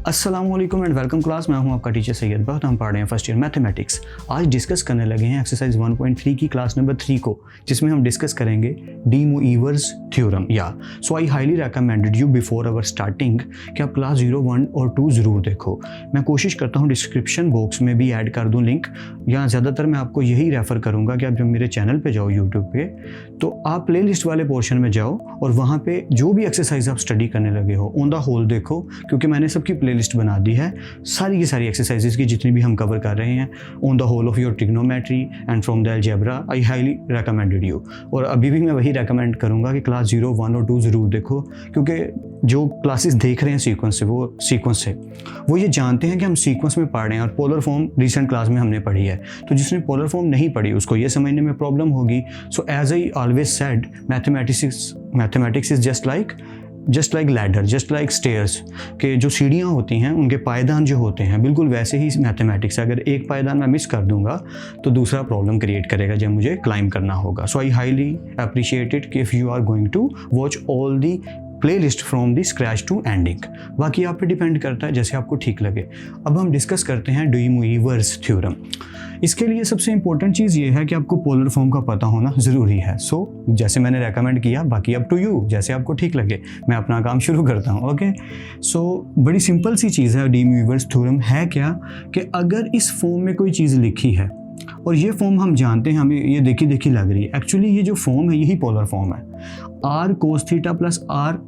अस्सलामुअलैकुम and welcome class. मैं हूं आपका टीचर सैयद बहुत। हम पढ़ रहे हैं फर्स्ट ईयर मैथमेटिक्स। आज डिस्कस करने लगे हैं एक्सरसाइज 1.3 की क्लास नंबर 3 को, जिसमें हम डिस्कस करेंगे D Moivre's theorem. So I highly recommended you before our starting कि आप क्लास 0, 1 और 2 ज़रूर देखो। मैं कोशिश करता हूँ डिस्क्रिप्शन बॉक्स में भी ऐड कर दूँ लिंक, या ज़्यादातर मैं आपको यही रेफ़र करूँगा कि आप जब मेरे चैनल पर जाओ यूट्यूब पर, तो आप प्ले लिस्ट वाले पोर्शन में जाओ और वहाँ पर जो भी एक्सरसाइज आप स्टडी करने लगे हो ऑन द होल देखो, क्योंकि मैंने सबकी प्ले लिस्ट बना दी है सारी की सारी एक्सरसाइजेज की जितनी भी हम कवर कर रहे हैं on the whole of your trigonometry and from the algebra. I highly recommended you. और अभी भी मैं वही रिकमेंड करूंगा कि क्लास 0, 1 और 2 ज़रूर देखो, क्योंकि जो क्लासेस देख रहे हैं सीक्वेंस से वो ये जानते हैं कि हम सीक्वेंस में पढ़ रहे हैं। और पोलर फॉर्म रिसेंट क्लास में हमने पढ़ी है, तो जिसने पोलर फॉर्म नहीं पढ़ी उसको ये समझने में प्रॉब्लम होगी। So as I always said, mathematics is just like ladder, just like stairs के जो सीढ़ियाँ होती हैं उनके पायदान जो होते हैं, बिल्कुल वैसे ही मैथमेटिक्स। अगर एक पायदान मैं मिस कर दूंगा तो दूसरा प्रॉब्लम क्रिएट करेगा जब मुझे क्लाइंब करना होगा। So I highly appreciate it कि if you are going to watch all the playlist from the scratch to ending. बाकी आप पे डिपेंड करता है जैसे आपको ठीक लगे। अब हम डिस्कस करते हैं डी मोइवर्स थ्योरम। इसके लिए सबसे इंपॉर्टेंट चीज़ ये है कि आपको पोलर फॉर्म का पता होना ज़रूरी है। सो जैसे मैंने रेकमेंड किया, बाकी अप टू यू, जैसे आपको ठीक लगे। मैं अपना काम शुरू करता हूँ। ओके, सो बड़ी सिंपल सी चीज़ है डी मोइवर्स थ्योरम। है क्या कि अगर इस फॉर्म में कोई चीज़ लिखी है और ये फॉर्म हम जानते हैं, हमें ये देखी लग रही है, एक्चुअली ये जो फॉर्म है यही पोलर फॉर्म है, r cos theta plus r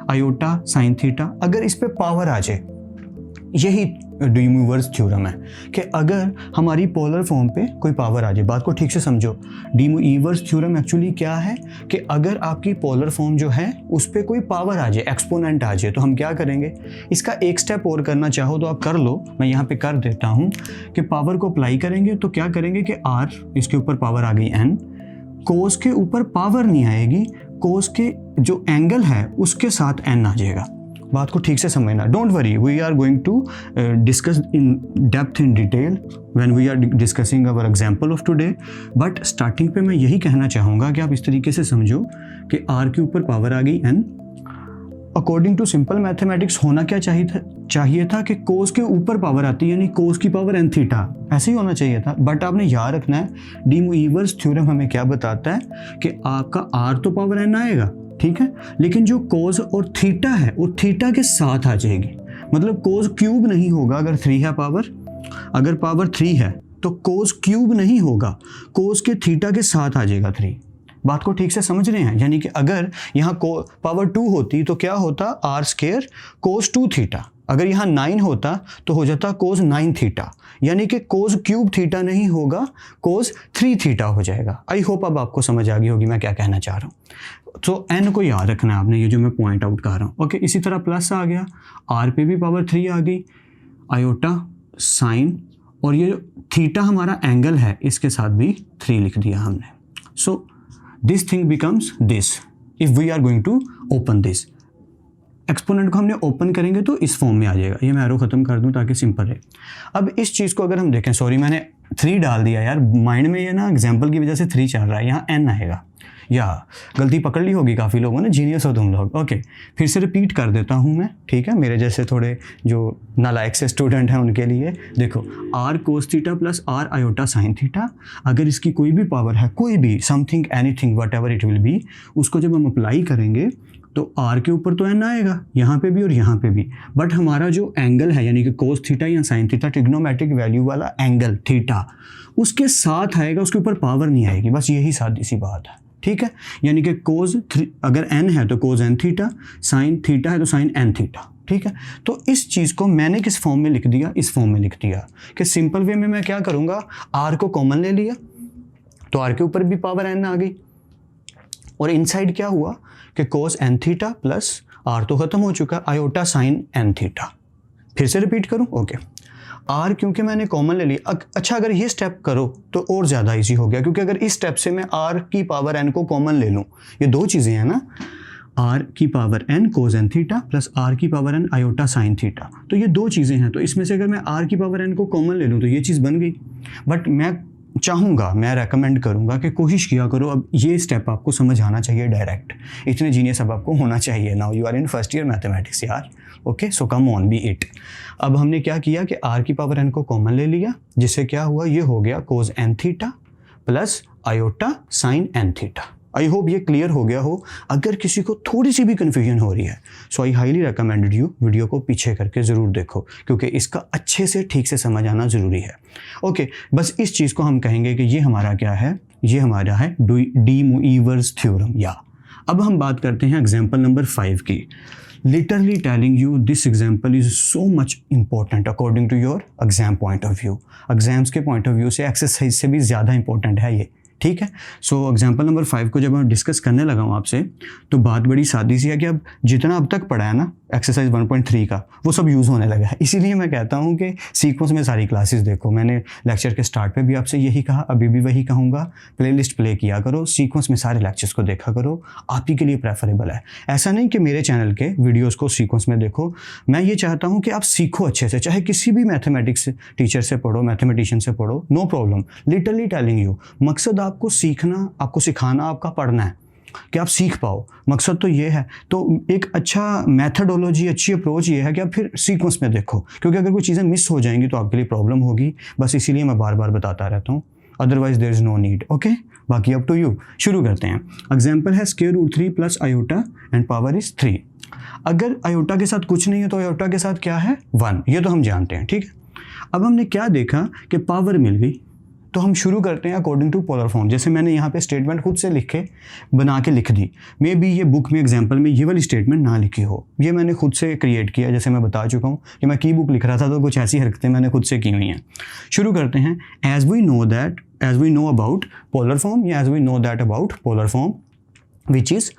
iota sine theta. अगर इस पे पावर आ जाए, यही डी मोइवर्स थ्योरम है कि अगर हमारी पोलर फॉर्म पे कोई पावर आ जाए। बात को ठीक से समझो। डी मोइवर्स थ्योरम एक्चुअली क्या है कि अगर आपकी पोलर फॉर्म जो है उस पर कोई पावर आ जाए, एक्सपोनेंट आ जाए, तो हम क्या करेंगे, इसका एक स्टेप और करना चाहो तो आप कर लो। मैं यहाँ पे कर देता हूँ कि पावर को अप्लाई करेंगे तो क्या करेंगे कि आर, इसके ऊपर पावर आ गई एन, कोस के ऊपर पावर नहीं आएगी, कोस के जो एंगल है उसके साथ एन आ जाएगा। बात को ठीक से समझना। Don't worry, we are going to discuss in depth in detail when we are discussing our example of today. But starting पे मैं यही कहना चाहूँगा कि आप इस तरीके से समझो कि आर के ऊपर पावर आ गई n. According to simple mathematics होना क्या चाहिए था कि कोस के ऊपर पावर आती है, यानी कोस की पावर एन थीटा, ऐसे ही होना चाहिए था। बट आपने याद रखना है डी मोइवर्स थ्योरम हमें क्या बताता है कि आपका आर तो पावर एन आएगा, ठीक है, लेकिन जो कोस और थीटा है वो थीटा के साथ आ जाएगी। मतलब कोस क्यूब नहीं होगा अगर 3 है पावर, अगर पावर 3 है तो कोस क्यूब नहीं होगा, कोस के थीटा के साथ आ जाएगा 3। बात को ठीक से समझ रहे हैं? यानी कि अगर यहाँ पावर 2 होती तो क्या होता, आर स्क्वायर कोस 2 थीटा। अगर यहाँ 9 होता तो हो जाता कोस 9 थीटा, यानी कि कोस क्यूब थीटा नहीं होगा, कोस 3 थीटा हो जाएगा। आई होप अब आपको समझ आ गई होगी मैं क्या कहना चाह रहा हूँ। तो एन को याद रखना है आपने, ये जो मैं पॉइंट आउट कर रहा हूँ। ओके, इसी तरह प्लस आ गया, आर पे भी पावर 3 आ गई, आयोटा साइन, और ये जो थीटा हमारा एंगल है इसके साथ भी 3 लिख दिया हमने। So this thing becomes this if we are going to open this. Exponent को हमने ओपन करेंगे तो इस फॉर्म में आ जाएगा। ये मैं एरो खत्म कर दूं ताकि सिंपल रहे। अब इस चीज़ को अगर हम देखें, सॉरी मैंने 3 डाल दिया यार, माइंड में ये ना एग्जाम्पल की वजह से 3 चल रहा है, यहाँ एन आएगा। या गलती पकड़ ली होगी काफ़ी लोगों ने, जीनियस हो तुम लोग। ओके, फिर से रिपीट कर देता हूँ मैं, ठीक है, मेरे जैसे थोड़े जो नालायक से स्टूडेंट हैं उनके लिए। देखो, r cos theta plus r iota sine theta, अगर इसकी कोई भी पावर है, कोई भी, something, anything, whatever it will be, उसको जब हम अप्लाई करेंगे तो आर के ऊपर तो एन आएगा, यहाँ पे भी और यहाँ पे भी। बट हमारा जो एंगल है, यानी कि कोस थीटा या साइन थीटा, ट्रिग्नोमेट्रिक वैल्यू वाला एंगल थीटा, उसके साथ आएगा, उसके ऊपर पावर नहीं आएगी। बस यही सादी सी बात है, ठीक है। यानी कि कोस अगर एन है तो कोस एन थीटा, साइन थीटा है तो साइन एन थीटा, ठीक है। तो इस चीज़ को मैंने किस फॉर्म में लिख दिया, इस फॉर्म में लिख दिया कि सिंपल वे में मैं क्या करूँगा, आर को कॉमन ले लिया तो आर के ऊपर भी पावर एन आ गई, और इनसाइड क्या हुआ कि कोस एन थीटा प्लस आर तो खत्म हो चुका, आयोटा साइन एन थीटा। फिर से रिपीट करूं? ओके, आर क्योंकि मैंने कॉमन ले लिया। अच्छा, अगर ये स्टेप करो तो और ज़्यादा इजी हो गया, क्योंकि अगर इस स्टेप से मैं आर की पावर एन को कॉमन ले लूँ, ये 2 चीज़ें हैं ना, आर की power n cos n theta plus r की power n iota sine theta, तो ये 2 चीज़ें हैं। तो इसमें से अगर मैं आर की पावर एन को कॉमन ले लूँ तो ये चीज़ बन गई। बट मैं चाहूँगा, मैं रेकमेंड करूँगा कि कोशिश किया करो, अब ये स्टेप आपको समझ आना चाहिए डायरेक्ट, इतने जीनियस अब आपको होना चाहिए। Now you are in first year mathematics यार, okay, so come on be it. अब हमने क्या किया कि r की पावर n को कॉमन ले लिया, जिससे क्या हुआ, ये हो गया कोस n theta plus iota sine n theta. I hope ये क्लियर हो गया हो। अगर किसी को थोड़ी सी भी कन्फ्यूजन हो रही है, so I highly recommended you video को पीछे करके ज़रूर देखो, क्योंकि इसका अच्छे से ठीक से समझ आना ज़रूरी है। ओके, बस इस चीज़ को हम कहेंगे कि ये हमारा क्या है, ये हमारा है डी मोइवर्स थ्योरम। या अब हम बात करते हैं एग्जाम्पल नंबर 5 की। Literally telling you this example is so much important according to your exam point of view. Exams के पॉइंट ऑफ व्यू से एक्सरसाइज से भी ज़्यादा इंपॉर्टेंट है ये, ठीक है। सो एग्जाम्पल नंबर 5 को जब मैं डिस्कस करने लगा हूँ आपसे, तो बात बड़ी सादी सी है कि अब जितना अब तक पढ़ा है ना एक्सरसाइज 1.3 का, वो सब यूज़ होने लगा है। इसीलिए मैं कहता हूँ कि सीक्वेंस में सारी क्लासेस देखो। मैंने लेक्चर के स्टार्ट पे भी आपसे यही कहा, अभी भी वही कहूँगा, प्लेलिस्ट प्ले किया करो, सीक्वेंस में सारे लेक्चर्स को देखा करो, आप ही के लिए प्रेफरेबल है। ऐसा नहीं कि मेरे चैनल के वीडियोज़ को सीक्वेंस में देखो, मैं ये चाहता हूँ कि आप सीखो अच्छे से, चाहे किसी भी मैथमेटिक्स टीचर से पढ़ो, मैथमेटिशियन से पढ़ो, no problem. Literally telling you, मकसद आपको सीखना, आपको सिखाना, आपका पढ़ना है कि आप सीख पाओ, मकसद तो ये है। तो एक अच्छा मेथडोलॉजी, अच्छी अप्रोच ये है कि आप फिर सीक्वेंस में देखो, क्योंकि अगर कोई चीज़ें मिस हो जाएंगी तो आपके लिए प्रॉब्लम होगी। बस इसीलिए मैं बार बार बताता रहता हूँ, otherwise there is no need. Okay, बाकी अप टू यू। शुरू करते हैं। एग्जाम्पल है square root 3 plus iota and power is 3। अगर आयोटा के साथ कुछ नहीं है तो आयोटा के साथ क्या है, 1, ये तो हम जानते हैं, ठीक है। अब हमने क्या देखा कि पावर मिल गई, तो हम शुरू करते हैं अकॉर्डिंग टू पोलर फॉर्म। जैसे मैंने यहाँ पे स्टेटमेंट खुद से बना के लिख दी। मे बी ये बुक में एग्जाम्पल में ये वाली स्टेटमेंट ना लिखी हो, ये मैंने खुद से क्रिएट किया। जैसे मैं बता चुका हूँ कि मैं की बुक लिख रहा था, तो कुछ ऐसी हरकतें मैंने खुद से की हुई हैं। शुरू करते हैं। As we know about polar form, या as we know that about polar form which is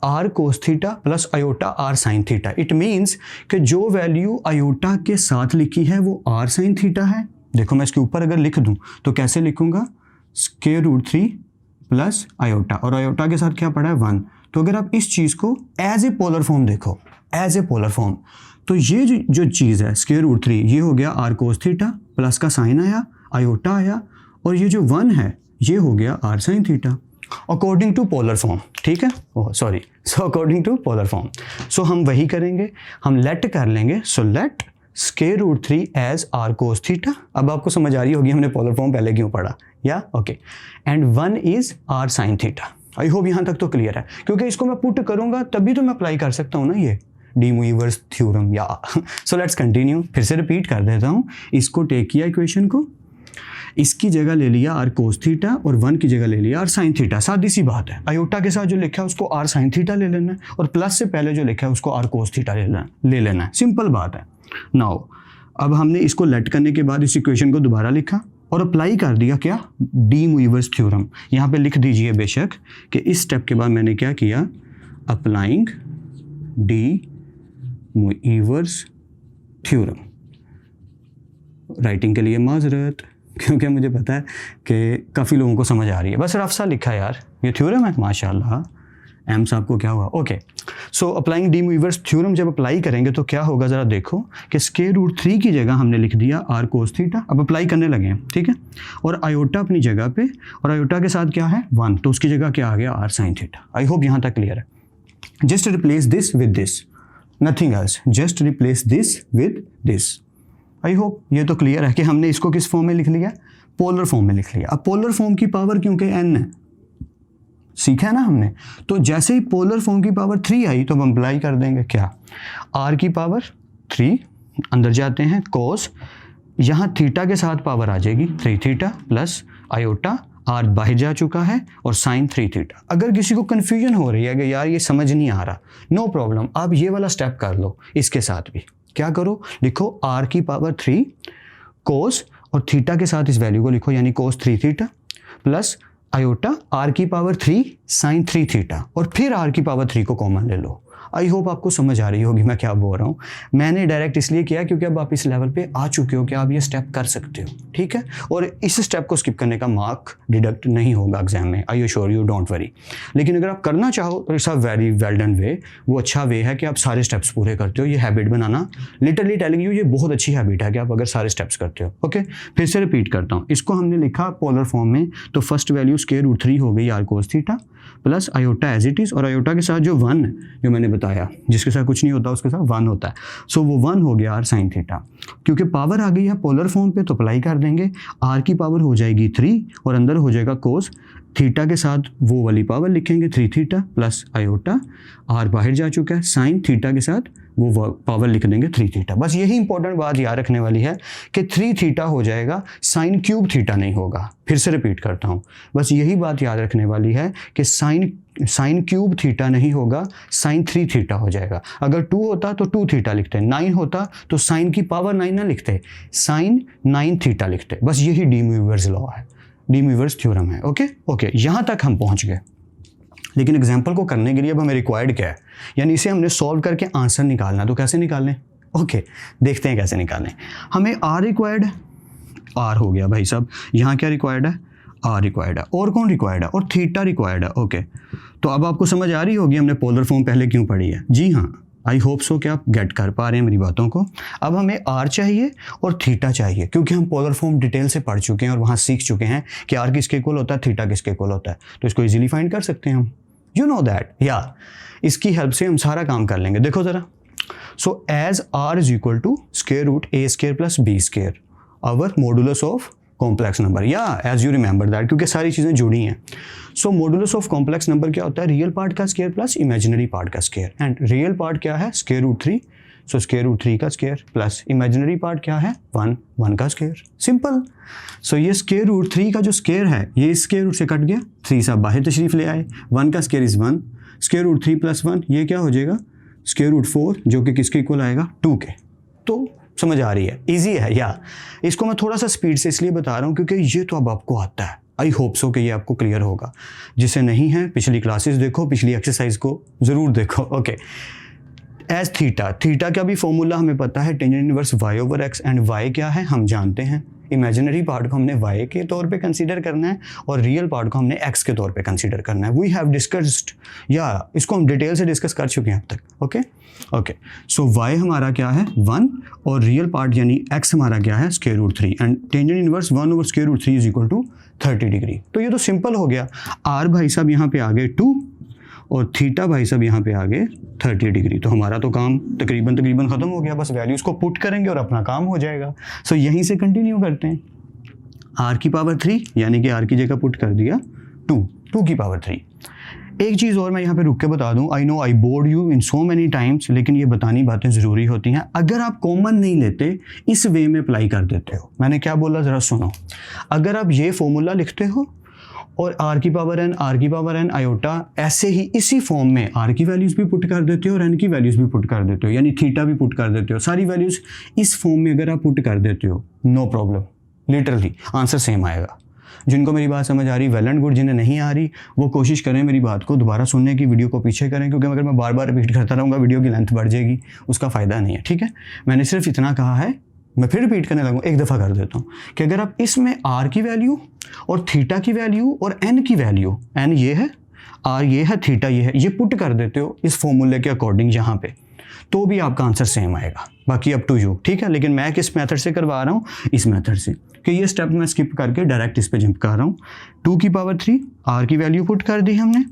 r cos theta plus iota r sin theta. It means कि जो वैल्यू आयोटा के साथ लिखी है वो r sin थीटा है। देखो मैं इसके ऊपर अगर लिख दूं तो कैसे लिखूंगा, स्क्वायर रूट 3 प्लस आयोटा, और आयोटा के साथ क्या पड़ा है, 1। तो अगर आप इस चीज़ को एज ए पोलर फॉर्म देखो, एज ए पोलर फॉर्म, तो ये जो चीज़ है स्क्वायर रूट 3, ये हो गया r cos थीटा, प्लस का साइन आया, आयोटा आया, और ये जो 1 है ये हो गया r sin theta according to polar form, ठीक है। So according to polar form, so हम वही करेंगे, हम लेट कर लेंगे। So let square root 3 as r cos theta. अब आपको समझ आ रही होगी हमने पोलर फॉर्म पहले क्यों पढ़ा, या okay. And 1 is r sin theta. I hope यहाँ तक तो क्लियर है, क्योंकि इसको मैं पुट करूँगा तभी तो मैं अप्लाई कर सकता हूँ ना ये डी मोइवर्स थ्योरम। या सो लेट्स कंटिन्यू। फिर से रिपीट कर देता हूँ। इसको टेक किया इक्वेशन को, इसकी जगह ले लिया r cos थीटा और 1 की जगह ले लिया r sin थीटा। सादी सी बात है, आयोटा के साथ जो लिखा है उसको r sin थीटा ले लेना है, और प्लस से पहले जो लिखा है उसको r cos थीटा ले लेना है। सिंपल बात है। नाउ अब हमने इसको लेट करने के बाद इस इक्वेशन को दोबारा लिखा और अप्लाई कर दिया क्या, डी मोइवर्स थ्योरम। यहाँ पे लिख दीजिए बेशक कि इस स्टेप के बाद मैंने क्या किया, applying D Moivre's theorem. Writing के लिए माजरत, क्योंकि मुझे पता है कि काफ़ी लोगों को समझ आ रही है, बस रफ सा लिखा है यार, ये थ्योरम है माशाल्लाह। एम साहब को क्या हुआ, okay. So applying D Moivre's theorem जब अप्लाई करेंगे तो क्या होगा, ज़रा देखो कि स्क्वायर रूट 3 की जगह हमने लिख दिया r cos थीटा। अब अप्लाई करने लगे हैं, ठीक है, और आयोटा अपनी जगह पे, और आयोटा के साथ क्या है, 1, तो उसकी जगह क्या आ गया, r sin theta. I hope यहाँ तक क्लियर है। Just replace this with this, nothing else, just replace this with this. I hope ये तो क्लियर है कि हमने इसको किस फॉर्म में लिख लिया, पोलर फॉर्म में लिख लिया। अब पोलर फॉर्म की पावर क्योंकि n है, सीखा है ना हमने, तो जैसे ही पोलर फॉर्म की पावर 3 आई तो हम अप्लाई कर देंगे क्या, r की पावर 3, अंदर जाते हैं cos, यहाँ थीटा के साथ पावर आ जाएगी 3 थीटा प्लस आयोटा, r बाहर जा चुका है, और साइन 3 थीटा। अगर किसी को कन्फ्यूजन हो रही है कि यार ये समझ नहीं आ रहा, नो प्रॉब्लम, आप ये वाला स्टेप कर लो। इसके साथ भी क्या करो, लिखो r की पावर 3 cos, और थीटा के साथ इस वैल्यू को लिखो, यानी cos 3 theta plus iota r की पावर 3 साइन 3 थीटा, और फिर r की पावर 3 को कॉमन ले लो। आई होप आपको समझ आ रही होगी मैं क्या बोल रहा हूँ। मैंने डायरेक्ट इसलिए किया क्योंकि अब आप इस लेवल पे आ चुके हो कि आप ये स्टेप कर सकते हो, ठीक है। और इस स्टेप को स्किप करने का मार्क डिडक्ट नहीं होगा एग्जाम में, I assure you, don't worry. लेकिन अगर आप करना चाहो तो it's a very well done way, वो अच्छा वे है कि आप सारे स्टेप्स पूरे करते हो। ये habit banana, literally telling you, ये बहुत अच्छी हैबिट है कि आप अगर सारे स्टेप्स करते हो। ओके, फिर से रिपीट करता हूँ। इसको हमने लिखा पोलर फॉर्म में, तो फर्स्ट वैल्यू √3 हो गई r cos theta plus iota as it is, और आयोटा के साथ जो 1 जो मैंने बताया, जिसके साथ कुछ नहीं होता उसके साथ 1 होता है, सो वो 1 हो गया r sin थीटा। क्योंकि पावर आ गई है पोलर फॉर्म पे तो अप्लाई कर देंगे, r की पावर हो जाएगी 3 और अंदर हो जाएगा कोस थीटा के साथ वो वाली पावर लिखेंगे 3 थीटा प्लस आयोटा, r बाहर जा चुका है, साइन थीटा के साथ वो पावर लिख देंगे 3 थीटा। बस यही इंपॉर्टेंट बात याद रखने वाली है कि 3 थीटा हो जाएगा, साइन क्यूब थीटा नहीं होगा। फिर से रिपीट करता हूँ, बस यही बात याद रखने वाली है कि साइन क्यूब थीटा नहीं होगा, साइन 3 थीटा हो जाएगा। अगर 2 होता तो 2 थीटा लिखते, 9 होता तो साइन की पावर 9 ना लिखते, साइन 9 थीटा लिखते। बस यही डी म्यूवर्स लॉ है, डी म्यूवर्स थ्योरम है। ओके, यहाँ तक हम पहुँच गए। लेकिन एग्जाम्पल को करने के लिए अब हमें रिक्वायर्ड क्या है, यानी इसे हमने सॉल्व करके आंसर निकालना। तो कैसे निकालें? ओके, देखते हैं कैसे निकालें। हमें आर रिक्वायर्ड है, आर हो गया भाई साहब, यहाँ क्या रिक्वायर्ड है? आर रिक्वायर्ड है। और कौन रिक्वायर्ड है? और थीटा रिक्वायर्ड है। ओके, तो अब आपको समझ आ रही होगी हमने पोलर फॉर्म पहले क्यों पढ़ी है। जी हाँ, आई होप सो कि आप गेट कर पा रहे हैं मेरी बातों को। अब हमें आर चाहिए और थीटा चाहिए, क्योंकि हम पोलर फॉर्म डिटेल से पढ़ चुके हैं और वहाँ सीख चुके हैं कि आर किसके इक्वल होता है, थीटा किसके इक्वल होता है। तो इसको इजीली फाइंड कर सकते हैं हम, यू नो दैट, या इसकी हेल्प से हम सारा काम कर लेंगे। देखो ज़रा, so as r is equal to √a² plus b², our modulus of complex number, या एज यू रिमेंबर दैट, क्योंकि सारी चीज़ें जुड़ी हैं। So modulus of complex number क्या होता है? रियल पार्ट का स्क्वायर प्लस इमेजिनरी पार्ट का स्क्वायर, एंड रियल पार्ट क्या है? √3, सो √3 का स्क्वायर प्लस इमेजिनरी पार्ट क्या है? 1 का स्क्वायर। सिंपल। सो ये √3 का जो स्क्वायर है ये इस स्क्वायर रूट से कट गया, 3 से बाहर तशरीफ ले आए, 1 का स्क्वायर इज 1, √3 प्लस 1 ये क्या हो जाएगा? √4, जो कि किसके इक्वल आएगा? 2 के। तो समझ आ रही है, इजी है। या इसको मैं थोड़ा सा स्पीड से इसलिए बता रहा हूँ क्योंकि ये तो अब आपको आता है। आई होप सो कि ये आपको क्लियर होगा। जिसे नहीं है पिछली क्लासेस देखो, पिछली एक्सरसाइज को ज़रूर देखो। ओके, एज थीटा का भी फॉर्मूला हमें पता है, tangent inverse y/x, and y क्या है हम जानते हैं। इमेजिनरी पार्ट को हमने y के तौर पे कंसीडर करना है और रियल पार्ट को हमने x के तौर पे कंसीडर करना है। वी हैव डिस्कस्ड, या इसको हम डिटेल से डिस्कस कर चुके हैं अब तक। ओके, सो y हमारा क्या है? 1, और रियल पार्ट यानी x हमारा क्या है? √3, and tangent inverse 1/√3 is equal to 30 degree. तो ये तो सिंपल हो गया। r भाई साहब यहाँ पे आ गए 2 और थीटा भाई साहब यहाँ पे आ गए 30 डिग्री। तो हमारा तो काम तकरीबन ख़त्म हो गया। बस वैल्यूज़ को पुट करेंगे और अपना काम हो जाएगा। सो यहीं से कंटिन्यू करते हैं। r की पावर 3 यानी कि r की जगह पुट कर दिया 2 की पावर 3। एक चीज़ और मैं यहाँ पे रुक के बता दूँ, I know I board you in so many times, लेकिन ये बतानी बातें ज़रूरी होती हैं। अगर आप कॉमन नहीं लेते, इस वे में अप्लाई कर देते हो। मैंने क्या बोला ज़रा सुनो। अगर आप ये फॉर्मूला लिखते हो और r की पावर n आयोटा, ऐसे ही इसी फॉर्म में r की वैल्यूज़ भी पुट कर देते हो और n की वैल्यूज़ भी पुट कर देते हो, यानी थीटा भी पुट कर देते हो। सारी वैल्यूज़ इस फॉर्म में अगर आप पुट कर देते हो, no problem, literally answer same आएगा। जिनको मेरी बात समझ आ रही वेल एंड गुड, जिन्हें नहीं आ रही वो कोशिश करें मेरी बात को दोबारा सुनने की, वीडियो को पीछे करें, क्योंकि अगर मैं बार बार रिपीट करता रहूँगा वीडियो की लेंथ बढ़ जाएगी, उसका फ़ायदा नहीं है। ठीक है, मैंने सिर्फ इतना कहा है, मैं फिर रिपीट करने लगूँ, एक दफ़ा कर देता हूँ कि अगर आप इसमें r की वैल्यू और थीटा की वैल्यू और n की वैल्यू, n ये है, r ये है, थीटा ये है, ये पुट कर देते हो इस फॉर्मूले के अकॉर्डिंग यहाँ पे, तो भी आपका आंसर सेम आएगा। बाकी अप टू यू, ठीक है। लेकिन मैं किस मेथड से करवा रहा हूँ? इस मेथड से, कि ये स्टेप मैं स्किप करके डायरेक्ट इस पे जंप कर रहा हूँ। 2 की पावर 3, r की वैल्यू पुट कर दी हमने,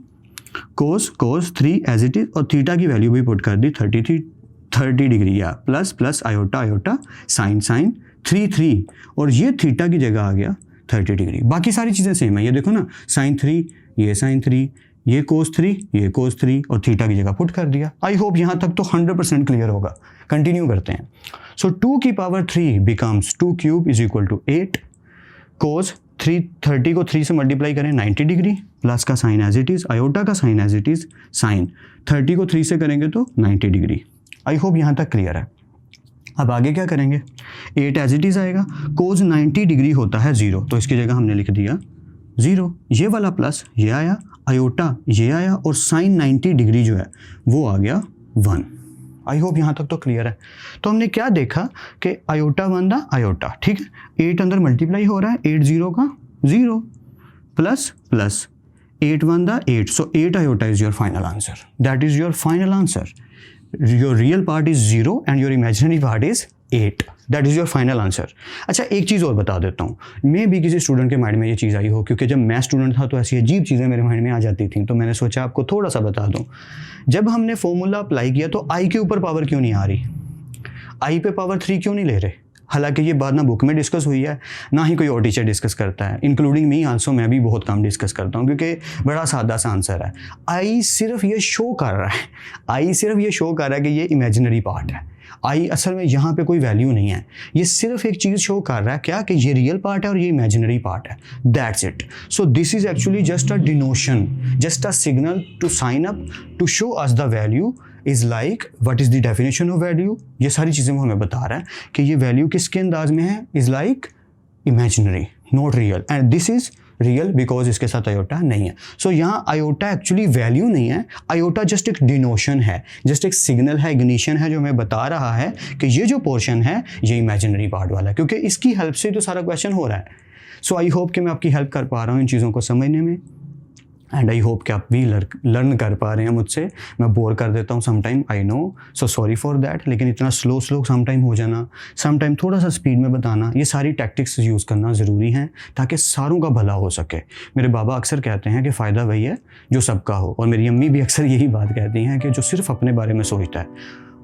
cos 3 एज इट इज, और थीटा की वैल्यू भी पुट कर दी 30 डिग्री, या प्लस आयोटा साइन 3 और ये थीटा की जगह आ गया 30 डिग्री। बाकी सारी चीज़ें सेम है, ये देखो ना, साइन 3 ये साइन 3, ये cos 3 ये cos 3, और थीटा की जगह पुट कर दिया। आई होप यहाँ तक तो 100% क्लियर होगा। कंटिन्यू करते हैं। सो 2 की power 3 becomes 2 cube is equal to 8, cos 30 को 3 से मल्टीप्लाई करें 90 डिग्री, प्लस का sine as it is, iota का sine as it is, sine 30 को 3 से करेंगे तो 90 डिग्री। आई होप यहाँ तक क्लियर है। अब आगे क्या करेंगे? 8 एज इट इज़ आएगा, cos 90 डिग्री होता है 0, तो इसकी जगह हमने लिख दिया 0, ये वाला प्लस ये आया, आयोटा ये आया, और साइन 90 डिग्री जो है वो आ गया 1। आई होप यहाँ तक तो क्लियर है। तो हमने क्या देखा कि आयोटा 1 द आयोटा, ठीक है, 8 अंदर मल्टीप्लाई हो रहा है, 8 0 का 0 plus plus 8 1 the 8, so 8 iota is your final answer. That is your final answer. Your real part is 0 and your imaginary part is 8. That is your final answer. अच्छा, एक चीज़ और बता देता हूँ, मैं भी किसी स्टूडेंट के माइंड में ये चीज़ आई हो, क्योंकि जब मैं स्टूडेंट था तो ऐसी अजीब चीज़ें मेरे माइंड में आ जाती थी, तो मैंने सोचा आपको थोड़ा सा बता दूँ। जब हमने फॉर्मूला अप्लाई किया तो आई के ऊपर पावर क्यों नहीं आ रही, आई पे पावर 3 क्यों नहीं ले रहे? हालांकि ये बात ना बुक में डिस्कस हुई है, ना ही कोई और टीचर डिस्कस करता है, इंक्लूडिंग मी आल्सो। मैं भी बहुत कम डिस्कस करता हूँ क्योंकि बड़ा सादा सा आंसर है। आई सिर्फ ये शो कर रहा है, आई सिर्फ ये शो कर रहा है कि ये इमेजिनरी पार्ट है। आई असल में यहाँ पे कोई वैल्यू नहीं है, ये सिर्फ एक चीज़ शो कर रहा है क्या, कि ये रियल पार्ट है और ये इमेजिनरी पार्ट है। That's it. So this is actually just a denotation, just a signal to sign up to show us the value is like what is the definition of value. ये सारी चीज़ें वो हमें बता रहा है कि ये वैल्यू किसके अंदाज में है, is like imaginary not real, and this is real because इसके साथ आयोटा नहीं है। सो यहाँ आयोटा एक्चुअली वैल्यू नहीं है, आयोटा जस्ट एक डिनोशन है, जस्ट एक सिग्नल है, इग्निशन है, जो हमें बता रहा है कि ये जो पोर्शन है ये इमेजिनरी पार्ट वाला है, क्योंकि इसकी हेल्प से तो सारा क्वेश्चन हो रहा है। सो आई होप कि मैं आपकी हेल्प कर पा रहा हूँ इन चीज़ों को समझने में, एंड आई होप कि आप भी लर्न कर पा रहे हैं मुझसे। मैं बोर कर देता हूँ sometime, I know, so sorry for that, लेकिन इतना स्लो समटाइम हो जाना, समटाइम थोड़ा सा स्पीड में बताना, ये सारी टैक्टिक्स यूज़ करना ज़रूरी हैं ताकि सारों का भला हो सके। मेरे बाबा अक्सर कहते हैं कि फ़ायदा वही है जो सबका हो, और मेरी अम्मी भी अक्सर यही बात कहती हैं कि जो सिर्फ अपने बारे में सोचता है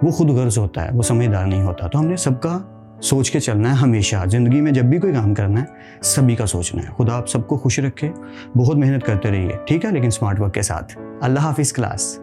वो खुद गर्ज होता है, वो समझदार नहीं होता। तो हमने सबका सोच के चलना है हमेशा ज़िंदगी में, जब भी कोई काम करना है सभी का सोचना है। खुदा आप सबको खुश रखे, बहुत मेहनत करते रहिए, ठीक है, लेकिन स्मार्ट वर्क के साथ। अल्लाह हाफिज़ क्लास।